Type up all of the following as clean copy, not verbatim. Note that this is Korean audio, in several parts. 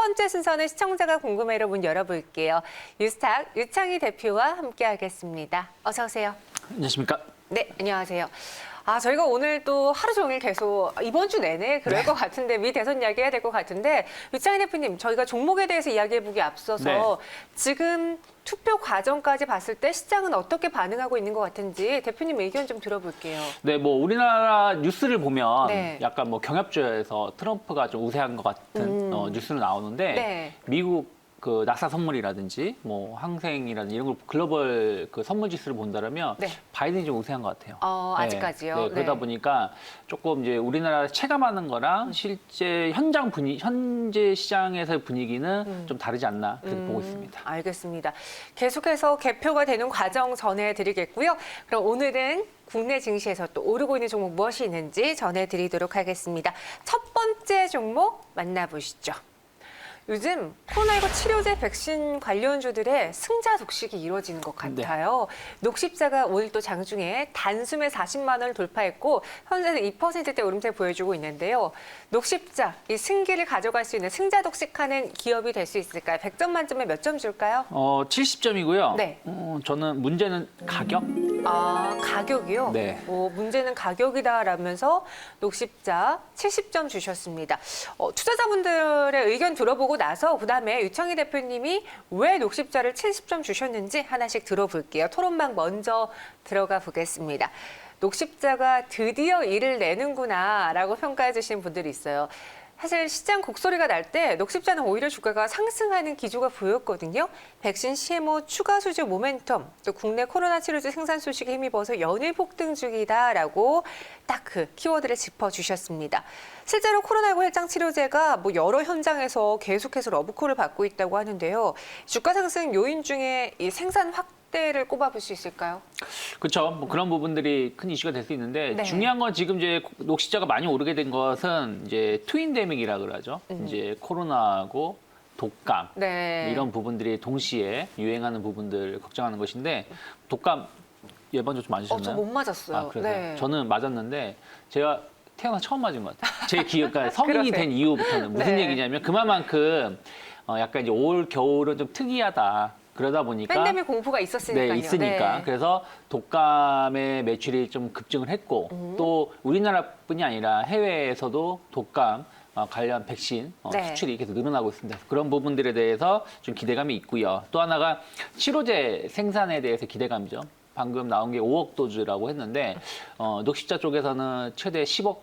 번째 순서는 시청자가 궁금해로 문 열어볼게요. 뉴스탁 유창희 대표와 함께하겠습니다. 어서 오세요. 안녕하십니까? 네, 안녕하세요. 저희가 오늘 또 하루 종일 계속 이번 주 내내 그럴 것 같은데 미 대선 이야기해야 될 것 같은데 유창희 대표님 저희가 종목에 대해서 이야기해보기 앞서서 지금 투표 과정까지 봤을 때 시장은 어떻게 반응하고 있는 것 같은지 대표님 의견 좀 들어볼게요. 네, 뭐 우리나라 뉴스를 보면 네. 약간 뭐 경협조에서 트럼프가 좀 우세한 것 같은 뉴스는 나오는데 네. 미국 그 나사 선물이라든지 뭐 항생이라든지 이런 걸 글로벌 그 선물 지수를 본다면 네. 바이든이 좀 우세한 것 같아요. 아직까지요? 네, 그러다 네. 보니까 조금 이제 우리나라 체감하는 거랑 실제 현장 분위 현재 시장에서의 분위기는 좀 다르지 않나 그렇게 보고 있습니다. 알겠습니다. 계속해서 개표가 되는 과정 전해드리겠고요. 그럼 오늘은 국내 증시에서 또 오르고 있는 종목 무엇이 있는지 전해드리도록 하겠습니다. 첫 번째 종목 만나보시죠. 요즘 코로나19 치료제 백신 관련주들의 승자 독식이 이루어지는 것 같아요. 녹십자가 오늘 또 장중에 단숨에 40만 원을 돌파했고 현재는 2%대 오름세 보여주고 있는데요. 녹십자, 이 승기를 가져갈 수 있는 승자 독식하는 기업이 될 수 있을까요? 100점 만점에 몇 점 줄까요? 70점이고요. 네. 저는 문제는 가격. 가격이요? 네. 문제는 가격이다라면서 녹십자 70점 주셨습니다. 투자자분들의 의견 들어보고 나서 그다음에 유창희 대표님이 왜 녹십자를 70점 주셨는지 하나씩 들어볼게요. 토론방 먼저 들어가 보겠습니다. 녹십자가 드디어 일을 내는구나라고 평가해 주신 분들이 있어요. 사실 시장 곡소리가 날 때 녹십자는 오히려 주가가 상승하는 기조가 보였거든요. 백신 CMO 추가 수주 모멘텀, 또 국내 코로나 치료제 생산 소식에 힘입어서 연일 폭등 중이다라고 딱 그 키워드를 짚어주셨습니다. 실제로 코로나19 혈장 치료제가 뭐 여러 현장에서 계속해서 러브콜을 받고 있다고 하는데요. 주가 상승 요인 중에 이 생산 확대를 꼽아볼 수 있을까요? 그렇죠. 뭐 그런 부분들이 큰 이슈가 될 수 있는데 네. 중요한 건 지금 이제 녹십자가 많이 오르게 된 것은 이제 트윈데믹이라 그러죠. 이제 코로나하고 독감 네. 이런 부분들이 동시에 유행하는 부분들 걱정하는 것인데 독감 예방접 좀 맞으셨나요? 저 못 맞았어요. 그래서 네. 저는 맞았는데 제가 태어나 처음 맞은 것 같아요. 제 기억, 그러니까 성인이 그러세요? 된 이후부터는 무슨 네. 얘기냐면 그만큼 약간 이제 올 겨울은 좀 특이하다. 그러다 보니까 팬데믹 공포가 있었으니까요. 네, 있으니까. 네. 그래서 독감의 매출이 좀 급증을 했고 또 우리나라뿐이 아니라 해외에서도 독감 관련 백신 네. 수출이 계속 늘어나고 있습니다. 그런 부분들에 대해서 좀 기대감이 있고요. 또 하나가 치료제 생산에 대해서 기대감이죠. 방금 나온 게 5억 도즈라고 했는데 녹십자 쪽에서는 최대 10억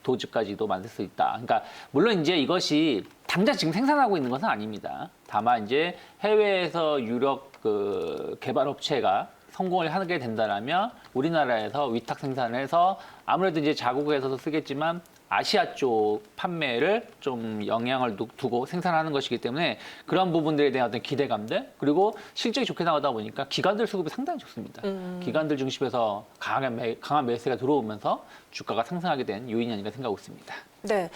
도즈까지도 만들 수 있다. 그러니까 물론 이제 이것이 당장 지금 생산하고 있는 것은 아닙니다. 다만 이제 해외에서 유력 그 개발 업체가 성공을 하게 된다라면 우리나라에서 위탁 생산을 해서 아무래도 이제 자국에서도 쓰겠지만 아시아 쪽 판매를 좀 영향을 두고 생산하는 것이기 때문에 그런 부분들에 대한 어떤 기대감들 그리고 실적이 좋게 나가다 보니까 기관들 수급이 상당히 좋습니다. 기관들 중심에서 강한 매수가 들어오면서 주가가 상승하게 된 요인이 아닌가 생각하고 있습니다. 네.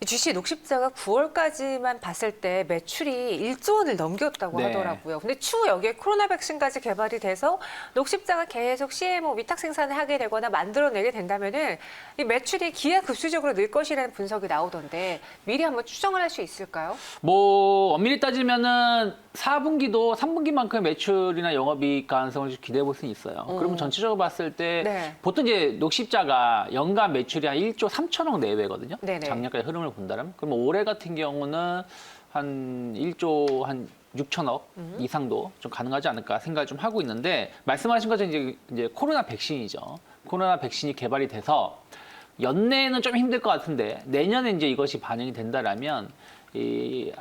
주식 녹십자가 9월까지만 봤을 때 매출이 1조 원을 넘겼다고 네. 하더라고요. 근데 추후 여기에 코로나 백신까지 개발이 돼서 녹십자가 계속 CMO 위탁 생산을 하게 되거나 만들어내게 된다면은 이 매출이 기하급수적으로 늘 것이라는 분석이 나오던데 미리 한번 추정을 할 수 있을까요? 뭐 엄밀히 따지면은 4분기도 3분기만큼의 매출이나 영업이익 가능성을 좀 기대해 볼 수는 있어요. 그러면 전체적으로 봤을 때 네. 보통 이제 녹십자가 연간 매출이 한 1조 3천억 내외거든요. 네네. 작년까지 흐름을 본다면 그러면 올해 같은 경우는 한 1조 한 6천억 이상도 좀 가능하지 않을까 생각을 좀 하고 있는데 말씀하신 것처럼 이제 코로나 백신이죠. 코로나 백신이 개발이 돼서 연내에는 좀 힘들 것 같은데 내년에 이제 이것이 반영이 된다라면 이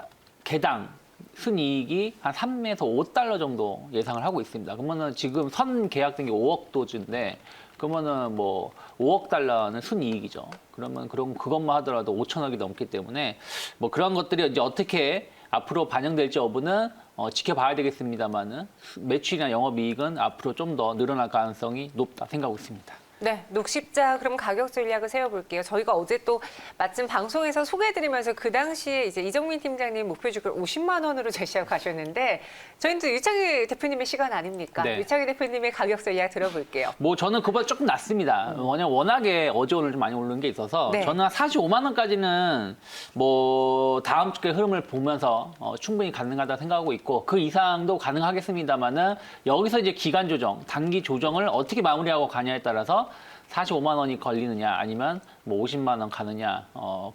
개당 순이익이 한 3에서 5달러 정도 예상을 하고 있습니다. 그러면은 지금 선 계약된 게 5억 도즈인데 그러면은 뭐 5억 달러는 순이익이죠. 그러면 그것만 하더라도 5천억이 넘기 때문에 뭐 그런 것들이 이제 어떻게 앞으로 반영될지 여부는 지켜봐야 되겠습니다만은 매출이나 영업이익은 앞으로 좀 더 늘어날 가능성이 높다 생각하고 있습니다. 네, 녹십자 그럼 가격 전략을 세워볼게요. 저희가 어제 또 마침 방송에서 소개해드리면서 그 당시에 이제 이정민 팀장님 목표 주가를 50만 원으로 제시하고 가셨는데 저희는 또 유창희 대표님의 시간 아닙니까? 네. 유창희 대표님의 가격 전략 들어볼게요. 뭐 저는 그보다 조금 낮습니다. 워낙에 어제 오늘 좀 많이 오른 게 있어서 네. 저는 한 45만 원까지는 뭐 다음 주의 흐름을 보면서 충분히 가능하다 생각하고 있고 그 이상도 가능하겠습니다만은 여기서 이제 기간 조정, 단기 조정을 어떻게 마무리하고 가냐에 따라서 45만 원이 걸리느냐 아니면 뭐 50만 원 가느냐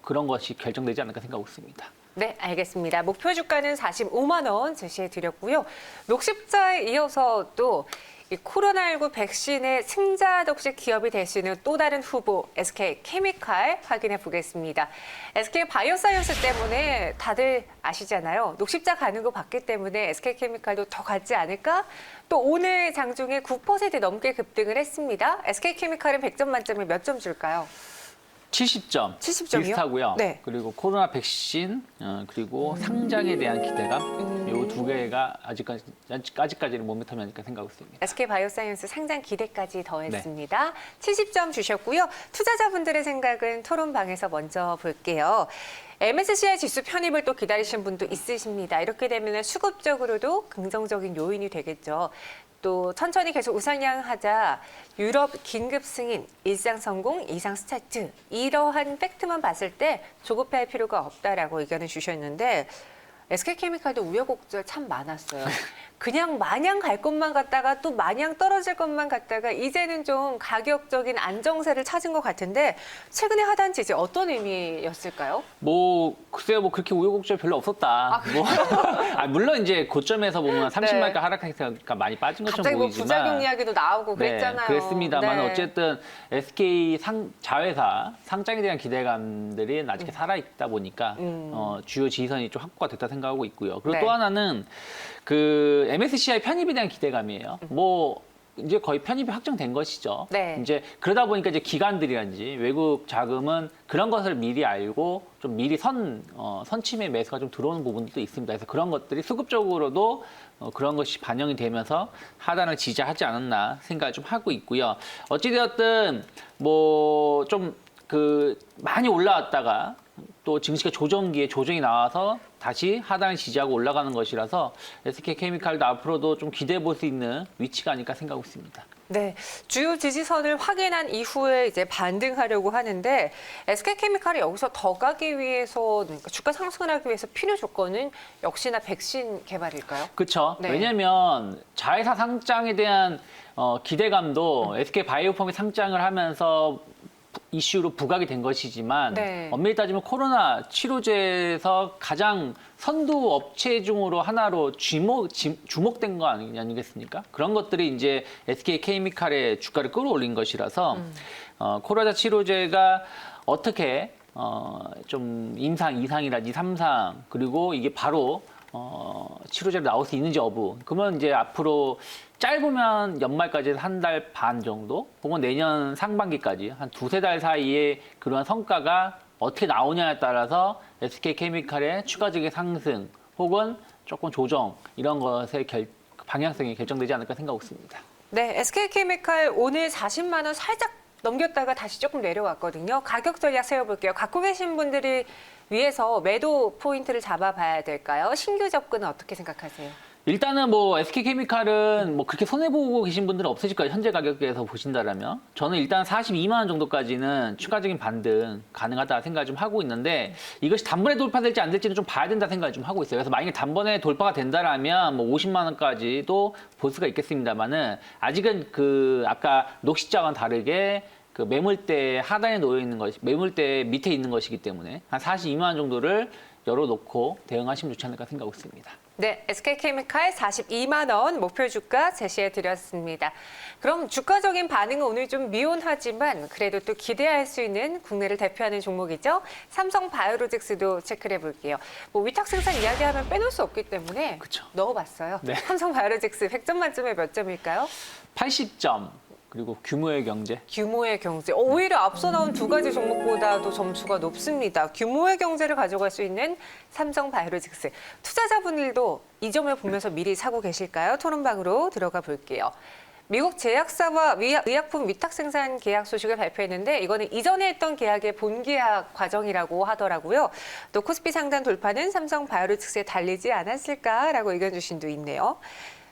그런 것이 결정되지 않을까 생각하고 있습니다. 네, 알겠습니다. 목표 주가는 45만 원 제시해 드렸고요. 녹십자에 이어서 또 이 코로나19 백신의 승자 독식 기업이 될 수 있는 또 다른 후보 SK케미칼 확인해 보겠습니다. SK바이오사이언스 때문에 다들 아시잖아요. 녹십자 가는 거 봤기 때문에 SK케미칼도 더 갔지 않을까? 또 오늘 장중에 9% 넘게 급등을 했습니다. SK케미칼은 100점 만점에 몇 점 줄까요? 70점. 70점이요? 비슷하고요. 네. 그리고 코로나 백신 그리고 상장에 대한 기대감 이 두 개가 아직까지는 못미터면 아닐까 생각하고 있습니다. SK바이오사이언스 상장 기대까지 더했습니다. 70점 주셨고요. 투자자분들의 생각은 토론방에서 먼저 볼게요. MSCI 지수 편입을 또 기다리신 분도 있으십니다. 이렇게 되면 수급적으로도 긍정적인 요인이 되겠죠. 또 천천히 계속 우상향하자 유럽 긴급 승인, 일상 성공, 이상 스타트 이러한 팩트만 봤을 때 조급해할 필요가 없다라고 의견을 주셨는데 SK케미칼도 우여곡절 참 많았어요. 그냥 마냥 갈 것만 갔다가 또 마냥 떨어질 것만 갔다가 이제는 좀 가격적인 안정세를 찾은 것 같은데 최근에 하단 지지 어떤 의미였을까요? 뭐 글쎄요, 뭐 그렇게 우여곡절 별로 없었다. 뭐 물론 이제 고점에서 보면 30만가 하락하니까 많이 빠진 것처럼 갑자기 뭐 보이지만 부작용 이야기도 나오고 네, 그랬잖아요. 그랬습니다만 네. 어쨌든 SK 자회사 상장에 대한 기대감들이 아직 살아있다 보니까 주요 지지선이 좀 확보가 됐다 생각하고 있고요. 그리고 네. 또 하나는 그 MSCI 편입에 대한 기대감이에요. 뭐 이제 거의 편입이 확정된 것이죠. 네. 이제 그러다 보니까 이제 기관들이란지 외국 자금은 그런 것을 미리 알고 좀 미리 선침의 매수가 좀 들어오는 부분도 있습니다. 그래서 그런 것들이 수급적으로도 그런 것이 반영이 되면서 하단을 지지하지 않았나 생각을 좀 하고 있고요. 어찌되었든 뭐 좀 그 많이 올라왔다가 또 증시가 조정기에 조정이 나와서 다시 하단을 지지하고 올라가는 것이라서 SK케미칼도 앞으로도 좀 기대해 볼 수 있는 위치가 아닐까 생각하고 있습니다. 네, 주요 지지선을 확인한 이후에 이제 반등하려고 하는데 SK케미칼이 여기서 더 가기 위해서 그러니까 주가 상승을 하기 위해서 필요 조건은 역시나 백신 개발일까요? 그렇죠. 네. 왜냐하면 자회사 상장에 대한 기대감도 SK바이오펌이 상장을 하면서 이슈로 부각이 된 것이지만 네. 엄밀히 따지면 코로나 치료제에서 가장 선두 업체 중으로 하나로 주목된 거 아니겠습니까? 그런 것들이 이제 SK케미칼의 주가를 끌어올린 것이라서 코로나 치료제가 어떻게 좀 임상, 이상이라든지 3상 그리고 이게 바로 치료제로 나올 수 있는지 여부. 그러면 이제 앞으로 짧으면 연말까지 한 달 반 정도, 혹은 내년 상반기까지 한 두세 달 사이에 그러한 성과가 어떻게 나오냐에 따라서 SK케미칼의 추가적인 상승 혹은 조금 조정 이런 것의 방향성이 결정되지 않을까 생각하고 있습니다. 네, SK케미칼 오늘 40만 원 살짝 넘겼다가 다시 조금 내려왔거든요. 가격 전략 세워볼게요. 갖고 계신 분들이 위해서 매도 포인트를 잡아봐야 될까요? 신규 접근은 어떻게 생각하세요? 일단은 뭐 SK케미칼은 뭐 그렇게 손해보고 계신 분들은 없으실 거예요. 현재 가격대에서 보신다라면. 저는 일단 42만 원 정도까지는 추가적인 반등 가능하다 생각을 좀 하고 있는데 이것이 단번에 돌파될지 안 될지는 좀 봐야 된다 생각을 좀 하고 있어요. 그래서 만약에 단번에 돌파가 된다라면 뭐 50만 원까지도 볼 수가 있겠습니다만은 아직은 그 아까 녹십자와는 다르게 그 매물대 하단에 놓여 있는 것이 매물대 밑에 있는 것이기 때문에 한 42만 원 정도를 열어놓고 대응하시면 좋지 않을까 생각하고 있습니다. 네, SK케미칼 42만 원 목표 주가 제시해 드렸습니다. 그럼 주가적인 반응은 오늘 좀 미온하지만 그래도 또 기대할 수 있는 국내를 대표하는 종목이죠. 삼성바이오로직스도 체크를 해볼게요. 뭐 위탁 생산 이야기하면 빼놓을 수 없기 때문에 그쵸. 넣어봤어요. 네. 삼성바이오로직스 100점 만점에 몇 점일까요? 80점. 그리고 규모의 경제. 규모의 경제. 오히려 앞서 나온 두 가지 종목보다도 점수가 높습니다. 규모의 경제를 가져갈 수 있는 삼성바이오로직스. 투자자분들도 이 점을 보면서 미리 사고 계실까요? 토론방으로 들어가 볼게요. 미국 제약사와 의약품 위탁 생산 계약 소식을 발표했는데 이거는 이전에 했던 계약의 본계약 과정이라고 하더라고요. 또 코스피 상단 돌파는 삼성 바이오로직스에 달리지 않았을까라고 의견 주신 도 있네요.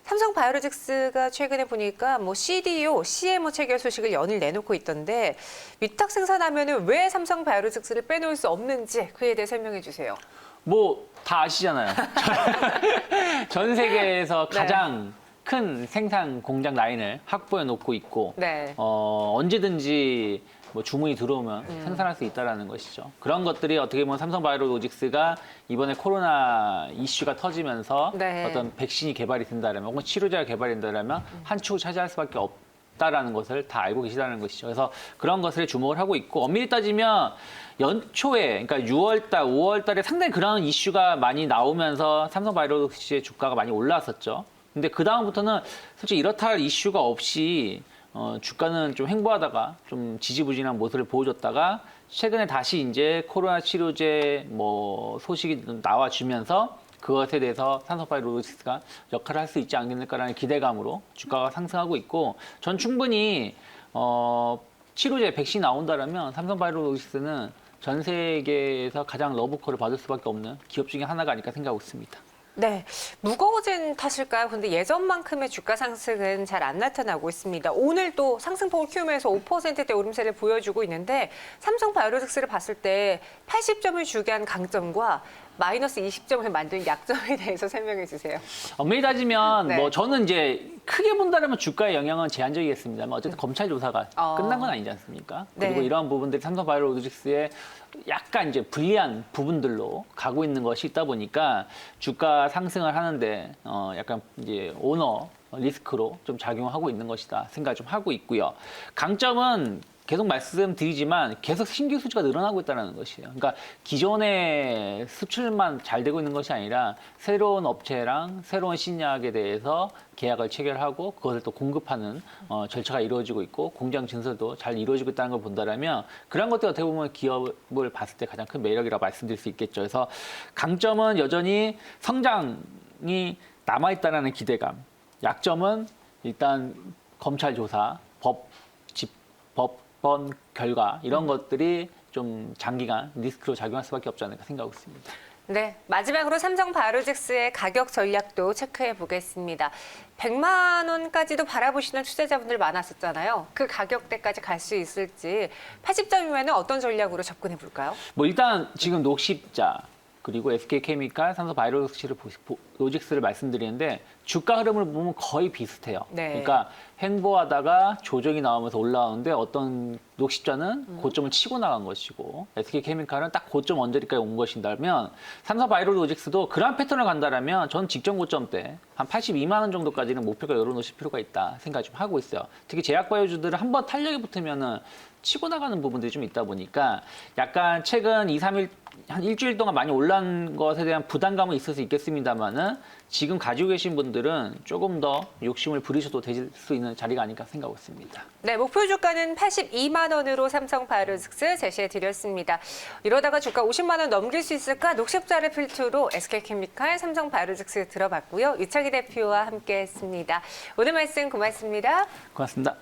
삼성 바이오로직스가 최근에 보니까 CDO, CMO 체결 소식을 연일 내놓고 있던데 위탁 생산하면은 왜 삼성 바이오로직스를 빼놓을 수 없는지 그에 대해 설명해 주세요. 뭐 다 아시잖아요. 전 세계에서 네. 가장 큰 생산 공장 라인을 확보해 놓고 있고 네. 언제든지 뭐 주문이 들어오면 생산할 수 있다라는 것이죠. 그런 것들이 어떻게 보면 삼성바이오로직스가 이번에 코로나 이슈가 터지면서 네. 어떤 백신이 개발이 된다라면 혹은 치료제가 개발이 된다라면 한 축을 차지할 수밖에 없다라는 것을 다 알고 계시다는 것이죠. 그래서 그런 것에 주목을 하고 있고 엄밀히 따지면 연초에 그러니까 6월 달, 5월 달에 상당히 그런 이슈가 많이 나오면서 삼성바이오로직스의 주가가 많이 올라왔었죠. 근데 그 다음부터는 솔직히 이렇다 할 이슈가 없이 주가는 좀 횡보하다가 좀 지지부진한 모습을 보여줬다가 최근에 다시 이제 코로나 치료제 뭐 소식이 나와주면서 그것에 대해서 삼성바이오로직스가 역할을 할 수 있지 않겠을까라는 기대감으로 주가가 상승하고 있고 전 충분히 치료제 백신 나온다라면 삼성바이오로직스는 전 세계에서 가장 러브콜을 받을 수밖에 없는 기업 중에 하나가 아닐까 생각하고 있습니다. 네. 무거워진 탓일까요? 근데 예전만큼의 주가 상승은 잘 안 나타나고 있습니다. 오늘 또 상승폭을 키우면서 5%대 오름세를 보여주고 있는데 삼성 바이오로직스를 봤을 때 80점을 주게 한 강점과 마이너스 20점을 만든 약점에 대해서 설명해 주세요. 엄밀히 따지면 네. 뭐 저는 이제 크게 본다면 주가의 영향은 제한적이겠습니다만 어쨌든 검찰 조사가 끝난 건 아니지 않습니까? 그리고 네. 이러한 부분들이 삼성바이오로직스의 약간 이제 불리한 부분들로 가고 있는 것이 있다 보니까 주가 상승을 하는데 약간 이제 오너 리스크로 좀 작용하고 있는 것이다 생각을 좀 하고 있고요. 강점은 계속 말씀드리지만 계속 신규 수주가 늘어나고 있다는 것이에요. 그러니까 기존의 수출만 잘 되고 있는 것이 아니라 새로운 업체랑 새로운 신약에 대해서 계약을 체결하고 그것을 또 공급하는 절차가 이루어지고 있고 공장 증설도 잘 이루어지고 있다는 걸 본다면 그런 것들이 어떻게 보면 기업을 봤을 때 가장 큰 매력이라고 말씀드릴 수 있겠죠. 그래서 강점은 여전히 성장이 남아있다는 기대감. 약점은 일단 검찰 조사, 법원 결과 이런 것들이 좀 장기간 리스크로 작용할 수밖에 없지 않을까 생각하고 있습니다. 네, 마지막으로 삼성 바이오로직스의 가격 전략도 체크해 보겠습니다. 100만 원까지도 바라보시는 투자자분들 많았었잖아요. 그 가격대까지 갈 수 있을지 80점이면 어떤 전략으로 접근해 볼까요? 뭐 일단 지금 녹십자 그리고 SK케미칼, 삼성바이오로직스를 말씀드리는데 주가 흐름을 보면 거의 비슷해요. 네. 그러니까 횡보하다가 조정이 나오면서 올라오는데 어떤 녹십자는 고점을 치고 나간 것이고 SK케미칼은 딱 고점 언저리까지 온 것이라면 삼성바이오로직스도 그런 패턴을 간다라면 전 직전 고점 때 한 82만 원 정도까지는 목표가 열어놓으실 필요가 있다 생각 좀 하고 있어요. 특히 제약바이오주들은 한번 탄력이 붙으면은 치고 나가는 부분들이 좀 있다 보니까 약간 최근 2, 3일 한 일주일 동안 많이 올라온 것에 대한 부담감은 있을 수 있겠습니다만은 지금 가지고 계신 분들은 조금 더 욕심을 부리셔도 될 수 있는 자리가 아닐까 생각하고 있습니다. 네, 목표 주가는 82만 원으로 삼성 바이오로직스 제시해 드렸습니다. 이러다가 주가 50만 원 넘길 수 있을까? 녹십자를 필두로 SK케미칼, 삼성 바이오로직스 들어봤고요. 유창희 대표와 함께했습니다. 오늘 말씀 고맙습니다. 고맙습니다.